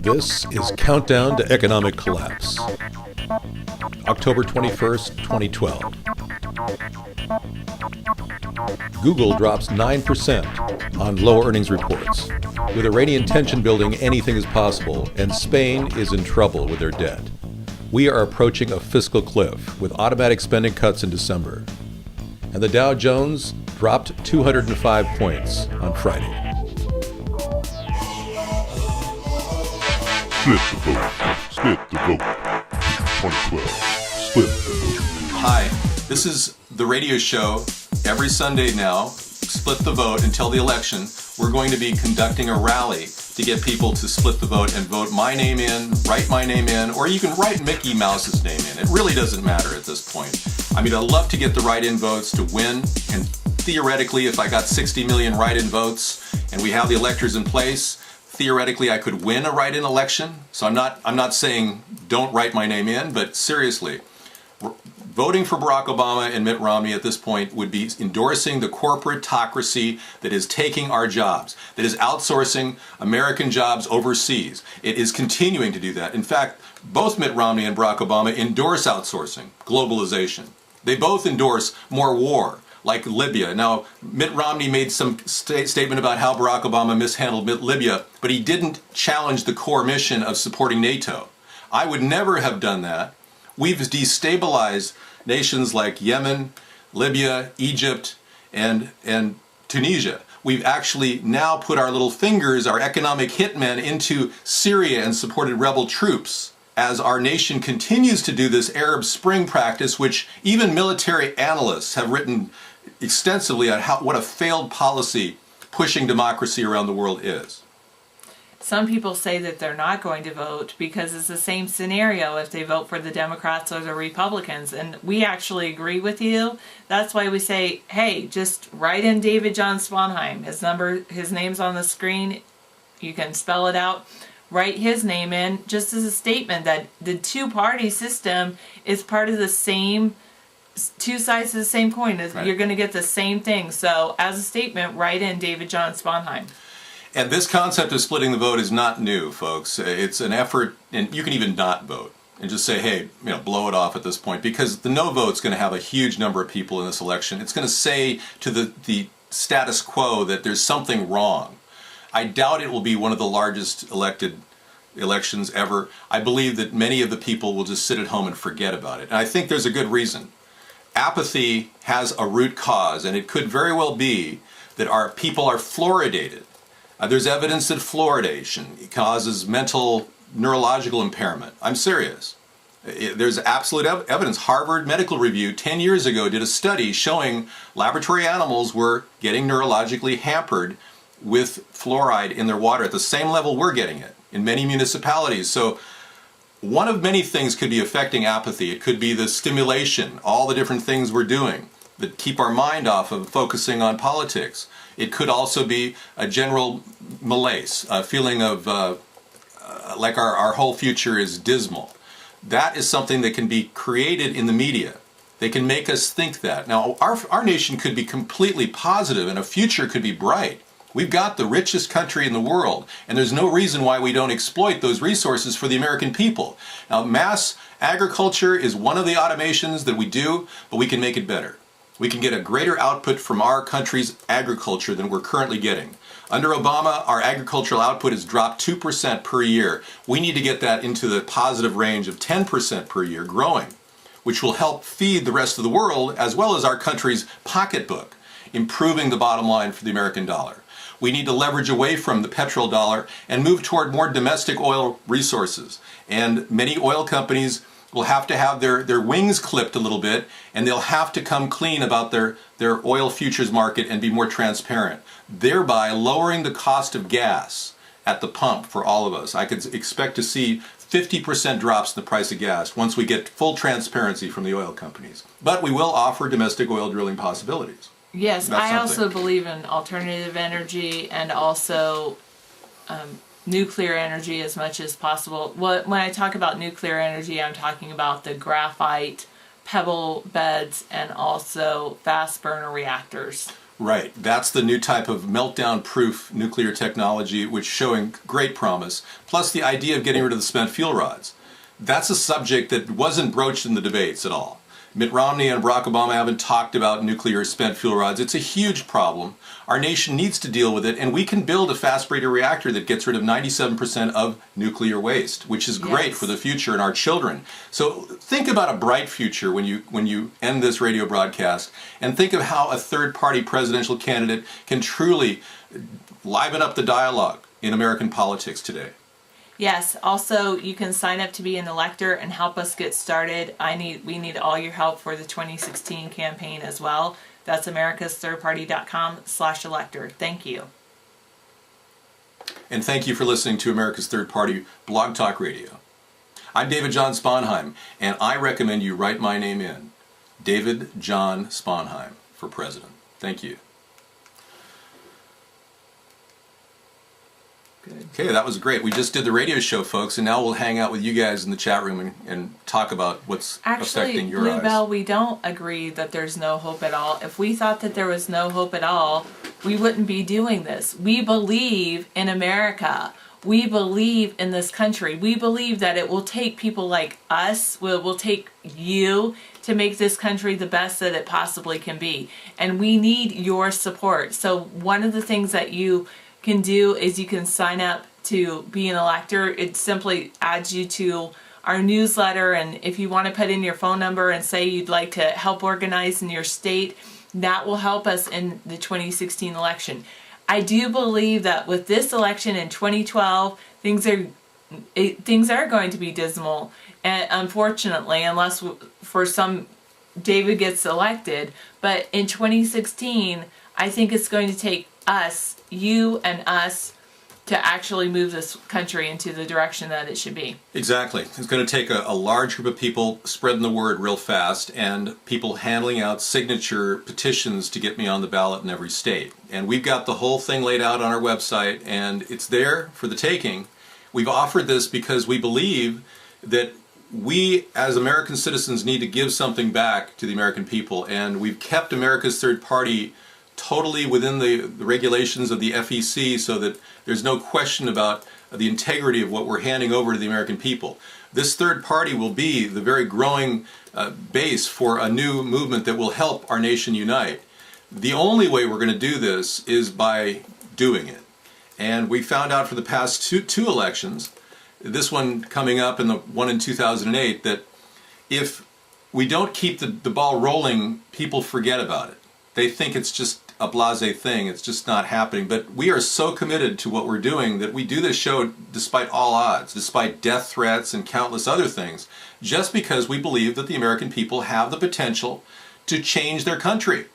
This is Countdown to Economic Collapse, October 21st, 2012. Google drops 9% on low earnings reports. With Iranian tension building, anything is possible, and Spain is in trouble with their debt. We are approaching a fiscal cliff with automatic spending cuts in December. And the Dow Jones dropped 205 points on Friday. Split the vote. Split the vote. 2012. Split the vote. Hi, this is the radio show every Sunday now, Split the Vote until the election. We're going to be conducting a rally to get people to split the vote and vote my name in, write my name in, or you can write Mickey Mouse's name in. It really doesn't matter at this point. I mean, I'd love to get the write-in votes to win, and theoretically, if I got 60 million write-in votes and we have the electors in place, theoretically I could win a write-in election. So I'm not saying don't write my name in, but seriously, voting for Barack Obama and Mitt Romney at this point would be endorsing the corporatocracy that is taking our jobs, that is outsourcing American jobs overseas. It is continuing to do that. In fact, both Mitt Romney and Barack Obama endorse outsourcing, globalization. They both endorse more war, like Libya. Now, Mitt Romney made some statement about how Barack Obama mishandled Libya, but he didn't challenge the core mission of supporting NATO. I would never have done that. We've destabilized nations like Yemen, Libya, Egypt, and Tunisia. We've actually now put our little fingers, our economic hitmen, into Syria and supported rebel troops as our nation continues to do this Arab Spring practice, which even military analysts have written extensively on what a failed policy pushing democracy around the world is. Some people say that they're not going to vote because it's the same scenario if they vote for the Democrats or the Republicans. And we actually agree with you. That's why we say, hey, just write in David John Sponheim. His name's on the screen. You can spell it out. Write his name in just as a statement that the two-party system is part of the same, two sides of the same coin. Right. You're going to get the same thing. So as a statement, write in David John Sponheim. And this concept of splitting the vote is not new, folks. It's an effort, and you can even not vote and just say, hey, blow it off at this point, because the no vote's going to have a huge number of people in this election. It's going to say to the status quo that there's something wrong. I doubt it will be one of the largest elected elections ever. I believe that many of the people will just sit at home and forget about it. And I think there's a good reason. Apathy has a root cause, and it could very well be that our people are fluoridated. There's evidence that fluoridation causes mental neurological impairment. I'm serious. There's absolute evidence. Harvard Medical Review 10 years ago did a study showing laboratory animals were getting neurologically hampered with fluoride in their water at the same level we're getting it in many municipalities. So one of many things could be affecting apathy. It could be the stimulation, all the different things we're doing that keep our mind off of focusing on politics. It could also be a general malaise, a feeling of like our whole future is dismal. That is something that can be created in the media. They can make us think that. Now, our nation could be completely positive and a future could be bright. We've got the richest country in the world, and there's no reason why we don't exploit those resources for the American people. Now, mass agriculture is one of the automations that we do, but we can make it better. We can get a greater output from our country's agriculture than we're currently getting. Under Obama, our agricultural output has dropped 2% per year. We need to get that into the positive range of 10% per year, growing, which will help feed the rest of the world as well as our country's pocketbook, improving the bottom line for the American dollar. We need to leverage away from the petrodollar and move toward more domestic oil resources. And many oil companies will have to have their wings clipped a little bit, and they'll have to come clean about their oil futures market and be more transparent, thereby lowering the cost of gas at the pump for all of us. I could expect to see 50% drops in the price of gas once we get full transparency from the oil companies. But we will offer domestic oil drilling possibilities. Yes, I also believe in alternative energy and also nuclear energy as much as possible. When I talk about nuclear energy, I'm talking about the graphite pebble beds and also fast burner reactors. Right. That's the new type of meltdown-proof nuclear technology, which showing great promise. Plus the idea of getting rid of the spent fuel rods. That's a subject that wasn't broached in the debates at all. Mitt Romney and Barack Obama haven't talked about nuclear spent fuel rods. It's a huge problem. Our nation needs to deal with it, and we can build a fast breeder reactor that gets rid of 97% of nuclear waste, which is great Yes. for the future and our children. So think about a bright future when you end this radio broadcast, and think of how a third-party presidential candidate can truly liven up the dialogue in American politics today. Yes. Also, you can sign up to be an elector and help us get started. We need all your help for the 2016 campaign as well. That's americasthirdparty.com/elector. Thank you. And thank you for listening to America's Third Party Blog Talk Radio. I'm David John Sponheim, and I recommend you write my name in. David John Sponheim for president. Thank you. Good. Okay, that was great. We just did the radio show, folks, and now we'll hang out with you guys in the chat room and talk about what's Actually, affecting your Bluebell, eyes. we don't agree that there's no hope at all. If we thought that there was no hope at all, we wouldn't be doing this. We believe in America. We believe in this country. We believe that it will take people like us, will take you to make this country the best that it possibly can be. And we need your support. So one of the things that you can do is you can sign up to be an elector. It simply adds you to our newsletter, and if you want to put in your phone number and say you'd like to help organize in your state, that will help us in the 2016 election. I do believe that with this election in 2012, things are going to be dismal, and unfortunately, unless for some David gets elected. But in 2016, I think it's going to take us, you and us, to actually move this country into the direction that it should be. Exactly. It's going to take a large group of people spreading the word real fast and people handling out signature petitions to get me on the ballot in every state. And we've got the whole thing laid out on our website, and it's there for the taking. We've offered this because we believe that we as American citizens need to give something back to the American people, and we've kept America's Third Party totally within the regulations of the FEC so that there's no question about the integrity of what we're handing over to the American people. This third party will be the very growing base for a new movement that will help our nation unite. The only way we're going to do this is by doing it. And we found out for the past two elections, this one coming up and the one in 2008, that if we don't keep the ball rolling, people forget about it. They think it's just a blasé thing. It's just not happening. But we are so committed to what we're doing that we do this show despite all odds, despite death threats and countless other things, just because we believe that the American people have the potential to change their country.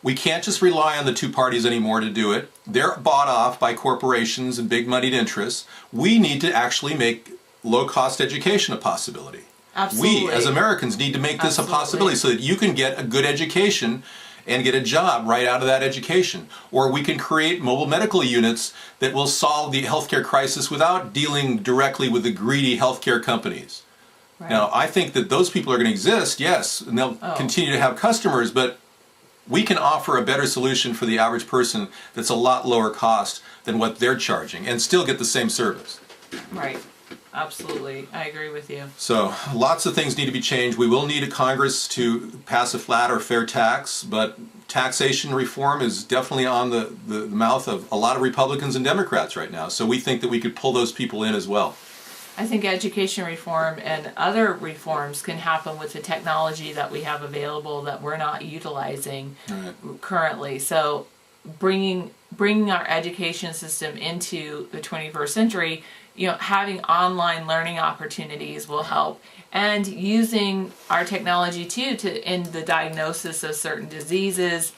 We can't just rely on the two parties anymore to do it. They're bought off by corporations and big moneyed interests. We need to actually make low-cost education a possibility. Absolutely. We, as Americans, need to make this a possibility so that you can get a good education and get a job right out of that education. Or we can create mobile medical units that will solve the healthcare crisis without dealing directly with the greedy healthcare companies. Right. Now, I think that those people are going to exist, yes, and they'll continue to have customers, but we can offer a better solution for the average person that's a lot lower cost than what they're charging and still get the same service. Right. Absolutely. I agree with you. So lots of things need to be changed. We will need a Congress to pass a flat or fair tax, but taxation reform is definitely on the mouth of a lot of Republicans and Democrats right now. So we think that we could pull those people in as well. I think education reform and other reforms can happen with the technology that we have available that we're not utilizing currently. So bringing our education system into the 21st century, having online learning opportunities will help, and using our technology too in the diagnosis of certain diseases.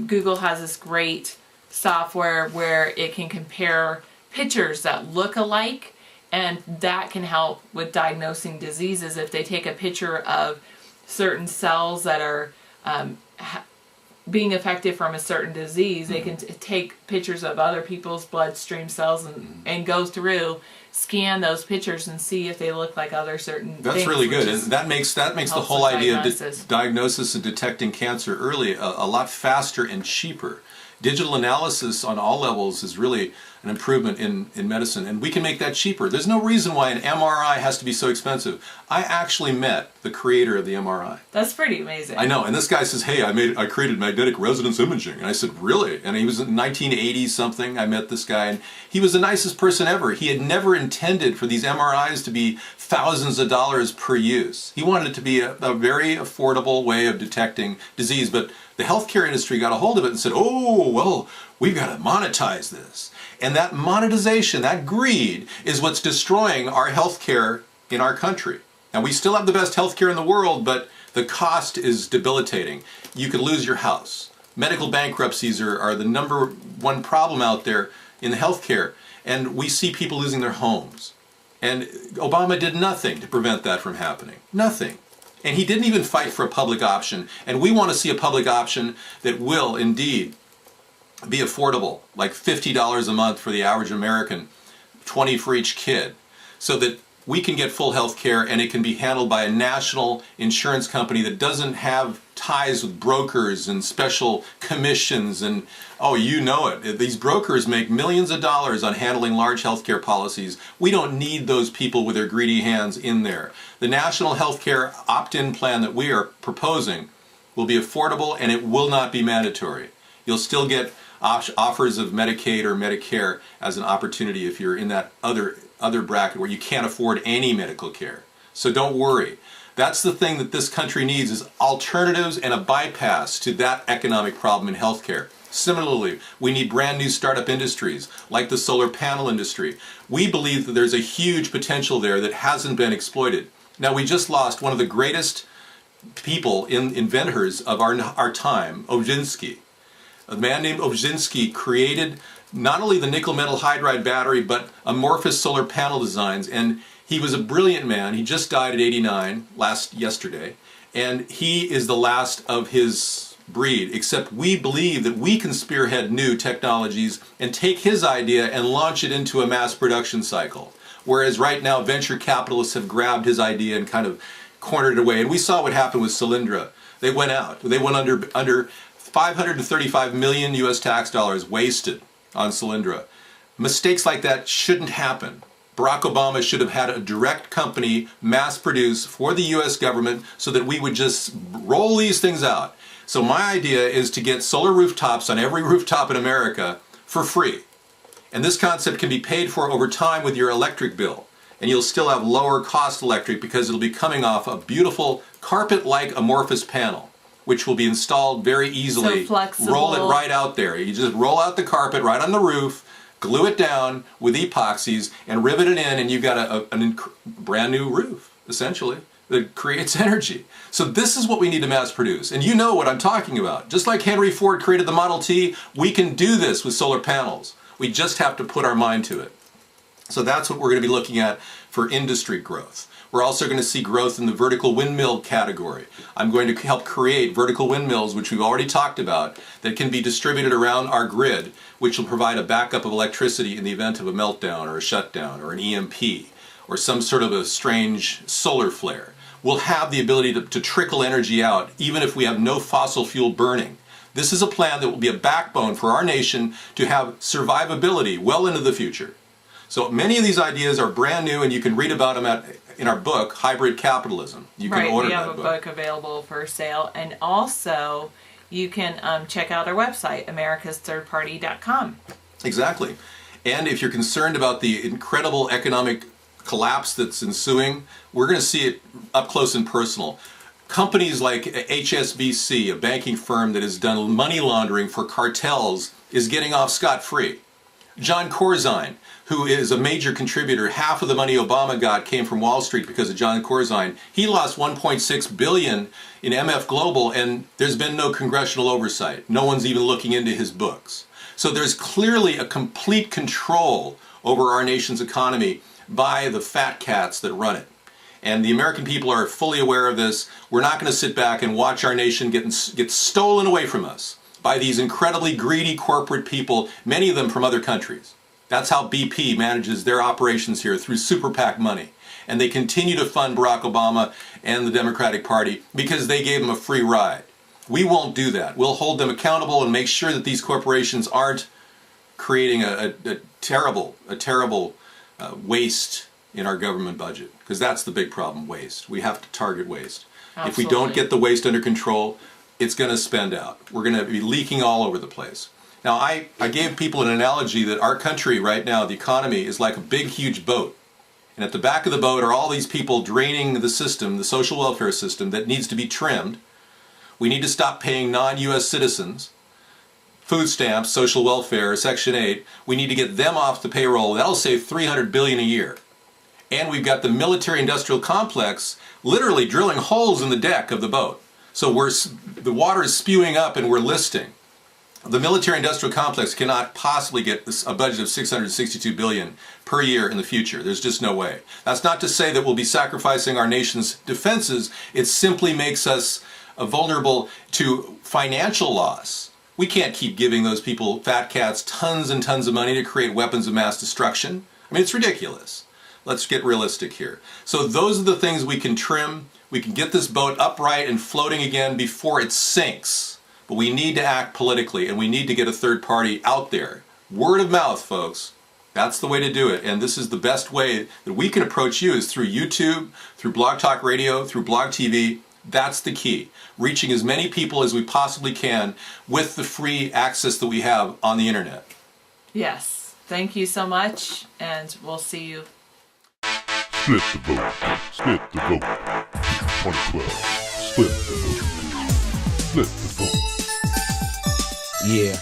Google has this great software where it can compare pictures that look alike, and that can help with diagnosing diseases. If they take a picture of certain cells that are being affected from a certain disease, they can take pictures of other people's bloodstream cells and go through scan those pictures and see if they look like other certain That's things, really good, which and is- that makes the helps whole with idea diagnosis. of diagnosis and detecting cancer early a lot faster and cheaper. Digital analysis on all levels is really an improvement in medicine, and we can make that cheaper. There's no reason why an MRI has to be so expensive. I actually met the creator of the MRI. That's pretty amazing. I know, and this guy says, "Hey, I created magnetic resonance imaging," and I said, "Really?" And he was in 1980 something. I met this guy, and he was the nicest person ever. He had never intended for these MRIs to be thousands of dollars per use. He wanted it to be a very affordable way of detecting disease, but the healthcare industry got a hold of it and said, "Oh, well, we've got to monetize this." And that monetization, that greed, is what's destroying our healthcare in our country. Now, we still have the best healthcare in the world, but the cost is debilitating. You could lose your house. Medical bankruptcies are the number one problem out there in the healthcare, and we see people losing their homes. And Obama did nothing to prevent that from happening. Nothing. And he didn't even fight for a public option. And we want to see a public option that will indeed be affordable, like $50 a month for the average American, $20 for each kid, so that we can get full health care and it can be handled by a national insurance company that doesn't have ties with brokers and special commissions and, oh, you know it. These brokers make millions of dollars on handling large healthcare policies. We don't need those people with their greedy hands in there. The national healthcare opt-in plan that we are proposing will be affordable and it will not be mandatory. You'll still get offers of Medicaid or Medicare as an opportunity if you're in that other bracket where you can't afford any medical care. So don't worry. That's the thing that this country needs, is alternatives and a bypass to that economic problem in healthcare. Similarly, we need brand new startup industries like the solar panel industry. We believe that there's a huge potential there that hasn't been exploited. Now, we just lost one of the greatest people, inventors of our time, Obzhinsky. A man named Obzhinsky created not only the nickel metal hydride battery, but amorphous solar panel designs. And he was a brilliant man. He just died at 89 yesterday. And he is the last of his breed, except we believe that we can spearhead new technologies and take his idea and launch it into a mass production cycle. Whereas right now, venture capitalists have grabbed his idea and kind of cornered it away. And we saw what happened with Solyndra. They went out. They went under 535 million US tax dollars wasted on Solyndra. Mistakes like that shouldn't happen. Barack Obama should have had a direct company mass produce for the US government so that we would just roll these things out. So my idea is to get solar rooftops on every rooftop in America for free. And this concept can be paid for over time with your electric bill. And you'll still have lower cost electric because it'll be coming off a beautiful carpet-like amorphous panel, which will be installed very easily. So flexible. Roll it right out there. You just roll out the carpet right on the roof, glue it down with epoxies, and rivet it in, and you've got a brand new roof, essentially, that creates energy. So this is what we need to mass produce. And you know what I'm talking about. Just like Henry Ford created the Model T, we can do this with solar panels. We just have to put our mind to it. So that's what we're going to be looking at for industry growth. We're also going to see growth in the vertical windmill category. I'm going to help create vertical windmills, which we've already talked about, that can be distributed around our grid, which will provide a backup of electricity in the event of a meltdown or a shutdown or an EMP or some sort of a strange solar flare. We'll have the ability to trickle energy out even if we have no fossil fuel burning. This is a plan that will be a backbone for our nation to have survivability well into the future. So many of these ideas are brand new, and you can read about them in our book, Hybrid Capitalism. You can order we have that a book available for sale, and also you can check out our website, americasthirdparty.com. Exactly. And if you're concerned about the incredible economic collapse that's ensuing, we're going to see it up close and personal. Companies like HSBC, a banking firm that has done money laundering for cartels, is getting off scot-free. John Corzine, who is a major contributor, half of the money Obama got came from Wall Street because of John Corzine. He lost $1.6 billion in MF Global, and there's been no congressional oversight. No one's even looking into his books. So there's clearly a complete control over our nation's economy by the fat cats that run it. And the American people are fully aware of this. We're not going to sit back and watch our nation get stolen away from us by these incredibly greedy corporate people, many of them from other countries. That's how BP manages their operations here, through super PAC money. And they continue to fund Barack Obama and the Democratic Party because they gave them a free ride. We won't do that. We'll hold them accountable and make sure that these corporations aren't creating a terrible waste in our government budget, because that's the big problem: waste. We have to target waste. If we don't get the waste under control, it's going to spend out. We're going to be leaking all over the place. Now, I gave people an analogy that our country right now, the economy, is like a big, huge boat. And at the back of the boat are all these people draining the system, the social welfare system, that needs to be trimmed. We need to stop paying non-U.S. citizens food stamps, social welfare, Section 8. We need to get them off the payroll. That'll save $300 billion a year. And we've got the military-industrial complex literally drilling holes in the deck of the boat. So the water is spewing up and we're listing. The military-industrial complex cannot possibly get a budget of $662 billion per year in the future. There's just no way. That's not to say that we'll be sacrificing our nation's defenses. It simply makes us vulnerable to financial loss. We can't keep giving those people, fat cats, tons and tons of money to create weapons of mass destruction. I mean, it's ridiculous. Let's get realistic here. So those are the things we can trim. We can get this boat upright and floating again before it sinks. But we need to act politically, and we need to get a third party out there. Word of mouth, folks. That's the way to do it. And this is the best way that we can approach you, is through YouTube, through Blog Talk Radio, through Blog TV. That's the key. Reaching as many people as we possibly can with the free access that we have on the internet. Yes. Thank you so much, and we'll see you. Split the vote. Split the vote. 2012. Split the vote. Split the vote. Yeah.